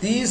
30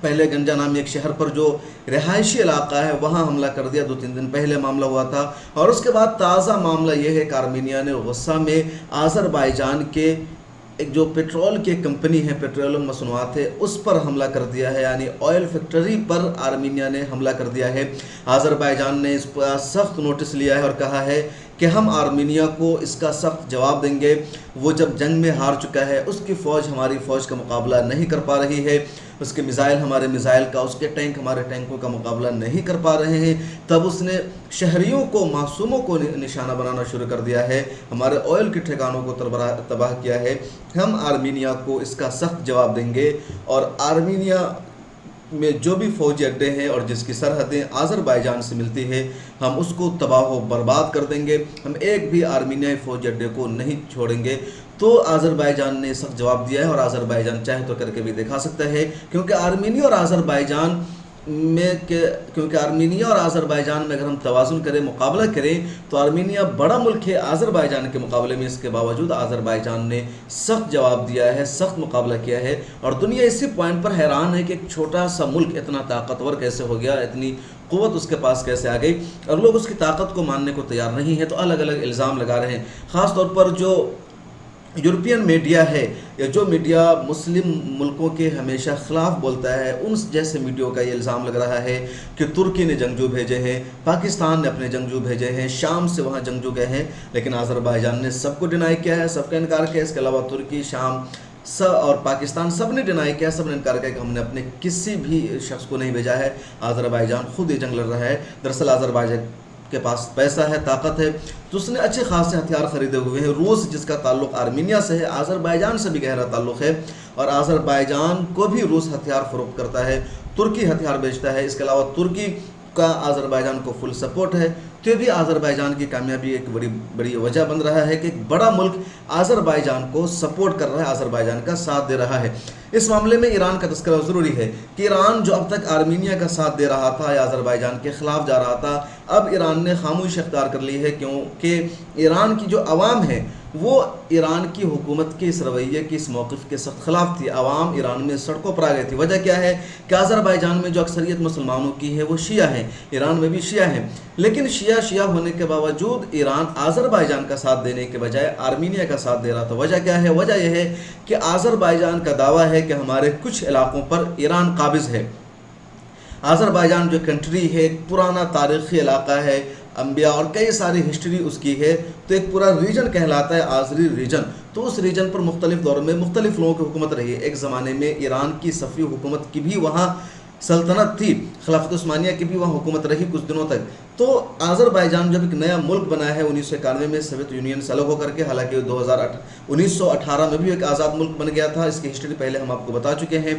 پہلے گنجا نامی ایک شہر پر جو رہائشی علاقہ ہے وہاں حملہ کر دیا. 2-3 دن پہلے معاملہ ہوا تھا. اور اس کے بعد تازہ معاملہ یہ ہے کہ آرمینیا نے غصہ میں آذربائیجان کے ایک جو پیٹرول کی کمپنی ہے، پیٹرولیم مصنوعات ہے، اس پر حملہ کر دیا ہے. یعنی آئل فیکٹری پر آرمینیا نے حملہ کر دیا ہے. آذربائیجان نے اس پر سخت نوٹس لیا ہے اور کہا ہے کہ ہم آرمینیا کو اس کا سخت جواب دیں گے. وہ جب جنگ میں ہار چکا ہے، اس کی فوج ہماری فوج کا مقابلہ نہیں کر پا رہی ہے، اس کے میزائل ہمارے میزائل کا، اس کے ٹینک ہمارے ٹینکوں کا مقابلہ نہیں کر پا رہے ہیں، تب اس نے شہریوں کو، معصوموں کو نشانہ بنانا شروع کر دیا ہے، ہمارے آئل کے ٹھکانوں کو تباہ کیا ہے. ہم آرمینیا کو اس کا سخت جواب دیں گے، اور آرمینیا میں جو بھی فوجی اڈے ہیں اور جس کی سرحدیں آذربائیجان سے ملتی ہے، ہم اس کو تباہ و برباد کر دیں گے. ہم ایک بھی آرمینیائی فوجی اڈے کو نہیں چھوڑیں گے. تو آذربائیجان نے سخت جواب دیا ہے، اور آذربائیجان چاہے تو کر کے بھی دکھا سکتا ہے، کیونکہ آرمینیا اور آذربائیجان میں اگر ہم توازن کریں، مقابلہ کریں، تو آرمینیا بڑا ملک ہے آذربائیجان کے مقابلے میں. اس کے باوجود آذربائیجان نے سخت جواب دیا ہے، سخت مقابلہ کیا ہے. اور دنیا اسی پوائنٹ پر حیران ہے کہ ایک چھوٹا سا ملک اتنا طاقتور کیسے ہو گیا، اتنی قوت اس کے پاس کیسے آ گئی، اور لوگ اس کی طاقت کو ماننے کو تیار نہیں ہے. تو الگ الگ الزام لگا رہے ہیں. خاص طور پر جو یورپین میڈیا ہے، یا جو میڈیا مسلم ملکوں کے ہمیشہ خلاف بولتا ہے، ان جیسے میڈیا کا یہ الزام لگ رہا ہے کہ ترکی نے جنگجو بھیجے ہیں، پاکستان نے اپنے جنگجو بھیجے ہیں، شام سے وہاں جنگجو گئے ہیں. لیکن آذربائیجان نے سب کو ڈینائی کیا ہے، سب کا انکار کیا ہے. اس کے علاوہ ترکی، شام اور پاکستان سب نے ڈینائی کیا، سب نے انکار کیا کہ ہم نے اپنے کسی بھی شخص کو نہیں بھیجا ہے. آذربائیجان خود یہ جنگ لڑ رہا ہے. دراصل آذربائیجان کے پاس پیسہ ہے، طاقت ہے، تو اس نے اچھے خاصے ہتھیار خریدے ہوئے ہیں. روس جس کا تعلق آرمینیا سے ہے، آذربائیجان سے بھی گہرا تعلق ہے، اور آذربائیجان کو بھی روس ہتھیار فروخت کرتا ہے، ترکی ہتھیار بیچتا ہے. اس کے علاوہ ترکی کا آذربائیجان کو فل سپورٹ ہے. تو یہ بھی آذربائیجان کی کامیابی ایک بڑی وجہ بن رہا ہے کہ ایک بڑا ملک آذربائیجان کو سپورٹ کر رہا ہے، آذربائیجان کا ساتھ دے رہا ہے. اس معاملے میں ایران کا تذکرہ ضروری ہے کہ ایران جو اب تک آرمینیا کا ساتھ دے رہا تھا یا آذربائیجان کے خلاف جا رہا تھا، اب ایران نے خاموشی اختیار کر لی ہے، کیونکہ ایران کی جو عوام ہے وہ ایران کی حکومت کے اس رویے کے، اس موقف کے سخت خلاف تھی. عوام ایران میں سڑکوں پر آ گئی تھی. وجہ کیا ہے کہ آذربائیجان میں جو اکثریت مسلمانوں کی ہے وہ شیعہ ہیں، ایران میں بھی شیعہ ہیں، لیکن شیعہ ہونے کے باوجود ایران آذربائیجان کا ساتھ دینے کے بجائے آرمینیا کا ساتھ دے رہا تھا. وجہ کیا ہے؟ وجہ یہ ہے کہ آذربائیجان کا دعویٰ ہے کہ ہمارے کچھ علاقوں پر ایران قابض ہے. آذربائیجان جو کنٹری ہے، ایک پرانا تاریخی علاقہ ہے، انبیاء اور کئی ساری ہسٹری اس کی ہے، تو ایک پورا ریجن کہلاتا ہے آذری ریجن. تو اس ریجن پر مختلف دور میں مختلف لوگوں کی حکومت رہی ہے. ایک زمانے میں ایران کی صفوی حکومت کی بھی وہاں سلطنت تھی، خلافت عثمانیہ کی بھی وہاں حکومت رہی کچھ دنوں تک. تو آذربائیجان جب ایک نیا ملک بنا ہے 1991 میں سوویت یونین سے الگ ہو کر کے، حالانکہ 1918 میں بھی ایک آزاد ملک بن گیا تھا، اس کی ہسٹری پہلے ہم آپ کو بتا چکے ہیں.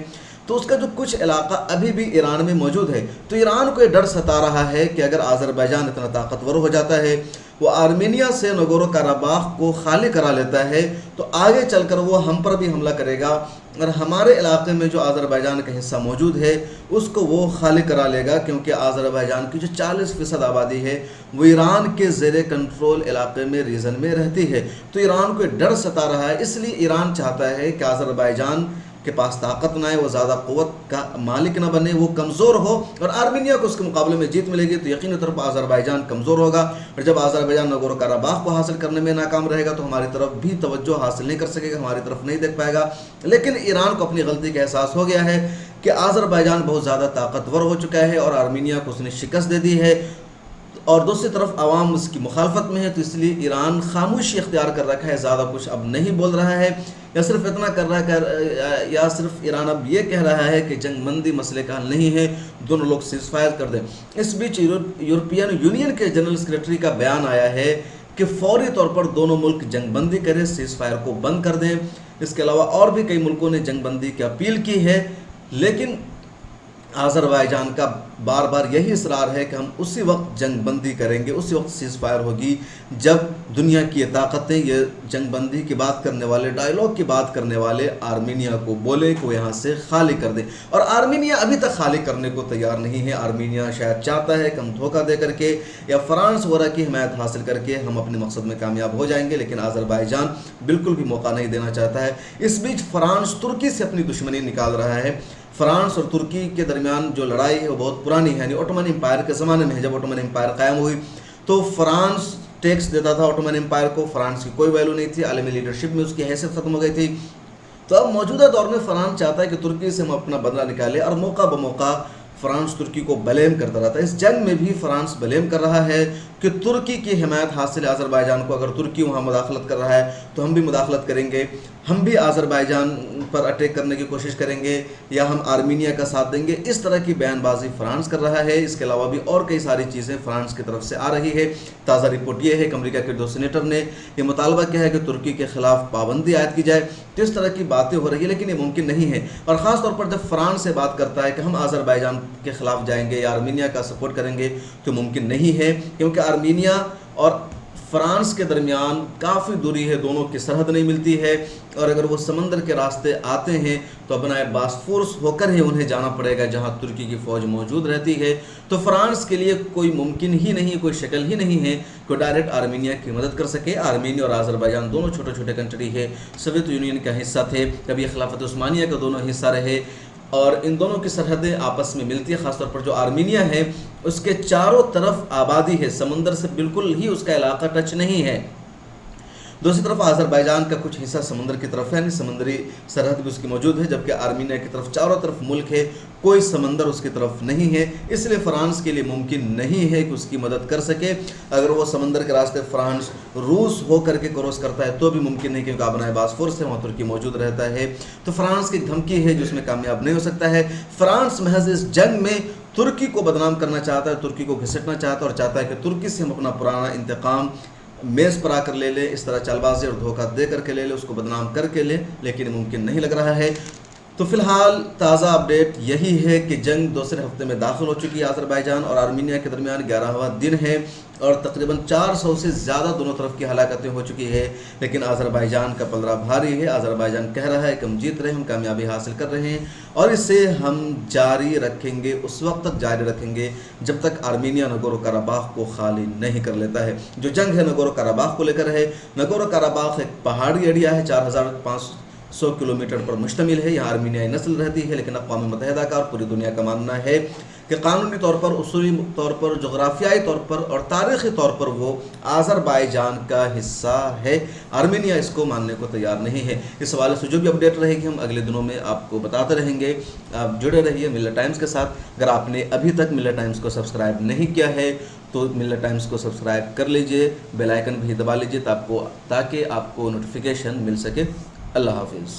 تو اس کا جو کچھ علاقہ ابھی بھی ایران میں موجود ہے، تو ایران کو یہ ڈر ستا رہا ہے کہ اگر آذربائیجان اتنا طاقتور ہو جاتا ہے، وہ آرمینیا سے نگورو کاراباخ کو خالی کرا لیتا ہے، تو آگے چل کر وہ ہم پر بھی حملہ کرے گا، اور ہمارے علاقے میں جو آذربائیجان کا حصہ موجود ہے اس کو وہ خالی کرا لے گا، کیونکہ آذربائیجان کی جو 40% آبادی ہے وہ ایران کے زیر کنٹرول علاقے میں، ریجن میں رہتی ہے. تو ایران کو ڈر ستا رہا ہے. اس لیے ایران چاہتا ہے کہ آذربائیجان کے پاس طاقت نہ آئے، وہ زیادہ قوت کا مالک نہ بنے، وہ کمزور ہو، اور آرمینیا کو اس کے مقابلے میں جیت ملے گی تو یقینی طور پر آذربائیجان کمزور ہوگا. اور جب آذربائیجان نگورو کاراباخ کو حاصل کرنے میں ناکام رہے گا تو ہماری طرف بھی توجہ حاصل نہیں کر سکے گا، ہماری طرف نہیں دیکھ پائے گا. لیکن ایران کو اپنی غلطی کا احساس ہو گیا ہے کہ آذربائیجان بہت زیادہ طاقتور ہو چکا ہے اور آرمینیا کو اس نے شکست دے دی ہے، اور دوسری طرف عوام اس کی مخالفت میں ہے. تو اس لیے ایران خاموشی اختیار کر رکھا ہے، زیادہ کچھ اب نہیں بول رہا ہے، یا صرف اتنا کر رہا ہے یا صرف ایران اب یہ کہہ رہا ہے کہ جنگ بندی مسئلے کا حل نہیں ہے، دونوں لوگ سیز فائر کر دیں. اس بیچ یورپین یونین کے جنرل سیکرٹری کا بیان آیا ہے کہ فوری طور پر دونوں ملک جنگ بندی کریں، سیز فائر کو بند کر دیں. اس کے علاوہ اور بھی کئی ملکوں نے جنگ بندی کی اپیل کی ہے، لیکن آذربائیجان کا بار بار یہی اصرار ہے کہ ہم اسی وقت جنگ بندی کریں گے، اسی وقت سیز فائر ہوگی جب دنیا کی طاقتیں یہ جنگ بندی کی بات کرنے والے، ڈائیلاگ کی بات کرنے والے آرمینیا کو بولے کہ وہ یہاں سے خالی کر دیں. اور آرمینیا ابھی تک خالی کرنے کو تیار نہیں ہے. آرمینیا شاید چاہتا ہے کہ ہم دھوکہ دے کر کے یا فرانس وغیرہ کی حمایت حاصل کر کے ہم اپنے مقصد میں کامیاب ہو جائیں گے، لیکن آذربائیجان بالکل بھی موقع نہیں دینا چاہتا ہے. اس بیچ فرانس ترکی سے اپنی دشمنی نکال رہا ہے. فرانس اور ترکی کے درمیان جو لڑائی ہے وہ بہت پرانی ہے، یعنی اوٹومن امپائر کے زمانے میں ہے۔ جب اوٹومن امپائر قائم ہوئی تو فرانس ٹیکس دیتا تھا اوٹومن امپائر کو، فرانس کی کوئی ویلو نہیں تھی، عالمی لیڈرشپ میں اس کی حیثیت ختم ہو گئی تھی۔ تو اب موجودہ دور میں فرانس چاہتا ہے کہ ترکی سے ہم اپنا بدلہ نکالے، اور موقع بموقع فرانس ترکی کو بلیم کرتا رہتا ہے۔ اس جنگ میں بھی فرانس بلیم کر رہا ہے کہ ترکی کی حمایت حاصل ہے آذربائیجان کو، اگر ترکی وہاں مداخلت کر رہا ہے تو ہم بھی مداخلت کریں گے، ہم بھی آذربائیجان پر اٹیک کرنے کی کوشش کریں گے، یا ہم آرمینیا کا ساتھ دیں گے۔ اس طرح کی بیان بازی فرانس کر رہا ہے۔ اس کے علاوہ بھی اور کئی ساری چیزیں فرانس کی طرف سے آ رہی ہے۔ تازہ رپورٹ یہ ہے کہ امریکہ کے 2 سینیٹر نے یہ مطالبہ کیا ہے کہ ترکی کے خلاف پابندی عائد کی جائے۔ تو اس طرح کی باتیں ہو رہی ہے، لیکن یہ ممکن نہیں ہے، اور خاص طور پر جب فرانس سے بات کرتا ہے کہ ہم آذربائیجان کے خلاف جائیں گے یا آرمینیا کا سپورٹ کریں گے، تو ممکن نہیں ہے، کیونکہ آرمینیا اور فرانس کے درمیان کافی دوری ہے، دونوں کی سرحد نہیں ملتی ہے، اور اگر وہ سمندر کے راستے آتے ہیں تو اپنا باسفورس ہو کر ہی انہیں جانا پڑے گا جہاں ترکی کی فوج موجود رہتی ہے۔ تو فرانس کے لیے کوئی ممکن ہی نہیں، کوئی شکل ہی نہیں ہے کہ ڈائریکٹ آرمینیا کی مدد کر سکے۔ آرمینیا اور آذربائیجان دونوں چھوٹے چھوٹے کنٹری ہے، سوویت یونین کا حصہ تھے، کبھی خلافت عثمانیہ کا دونوں حصہ رہے، اور ان دونوں کی سرحدیں آپس میں ملتی ہے۔ خاص طور پر جو آرمینیا ہے اس کے چاروں طرف آبادی ہے، سمندر سے بالکل ہی اس کا علاقہ ٹچ نہیں ہے۔ دوسری طرف آذربائیجان کا کچھ حصہ سمندر کی طرف ہے، یعنی سمندری سرحد بھی اس کی موجود ہے، جبکہ آرمینیا کی طرف چاروں طرف ملک ہے، کوئی سمندر اس کی طرف نہیں ہے۔ اس لیے فرانس کے لیے ممکن نہیں ہے کہ اس کی مدد کر سکے۔ اگر وہ سمندر کے راستے فرانس روس ہو کر کے کراس کرتا ہے تو بھی ممکن نہیں، کیونکہ آبنائے باسفورس ہے، وہاں ترکی موجود رہتا ہے۔ تو فرانس کی دھمکی ہے جو اس میں کامیاب نہیں ہو سکتا ہے۔ فرانس محض اس جنگ میں ترکی کو بدنام کرنا چاہتا ہے، ترکی کو گھسٹنا چاہتا ہے، اور چاہتا ہے کہ ترکی سے ہم اپنا پرانا انتقام میز پر آ کر لے لے، اس طرح چال بازی اور دھوکہ دے کر کے لے لے، اس کو بدنام کر کے لے، لیکن ممکن نہیں لگ رہا ہے۔ تو فی الحال تازہ اپڈیٹ یہی ہے کہ جنگ دوسرے ہفتے میں داخل ہو چکی ہے۔ آذربائیجان اور آرمینیا کے درمیان 11واں دن ہے، اور تقریباً 400 سے زیادہ دونوں طرف کی ہلاکتیں ہو چکی ہے، لیکن آذربائیجان کا پلڑا بھاری ہے۔ آذربائیجان کہہ رہا ہے کہ ہم جیت رہے ہیں، ہم کامیابی حاصل کر رہے ہیں، اور اسے ہم جاری رکھیں گے، اس وقت تک جاری رکھیں گے جب تک آرمینیا نگورو قراباخ کو خالی نہیں کر لیتا ہے۔ جو جنگ ہے نگورو قراباخ کو لے کر ہے۔ نگورو قراباخ ایک پہاڑی ایریا ہے، 4500 کلومیٹر پر مشتمل ہے، یہاں آرمینیائی نسل رہتی ہے، لیکن اقوام متحدہ کا اور پوری دنیا کا ماننا ہے کہ قانونی طور پر، اصولی طور پر، جغرافیائی طور پر اور تاریخی طور پر وہ آذربائیجان کا حصہ ہے۔ آرمینیا اس کو ماننے کو تیار نہیں ہے۔ اس حوالے سے جو بھی اپڈیٹ رہے گی ہم اگلے دنوں میں آپ کو بتاتے رہیں گے۔ آپ جڑے رہیے ملت ٹائمز کے ساتھ۔ اگر آپ نے ابھی تک ملت ٹائمز کو سبسکرائب نہیں کیا ہے تو ملت ٹائمز کو سبسکرائب کر لیجئے، بیل آئیکن بھی دبا لیجئے تاکہ آپ کو نوٹیفیکیشن مل سکے۔ اللہ حافظ۔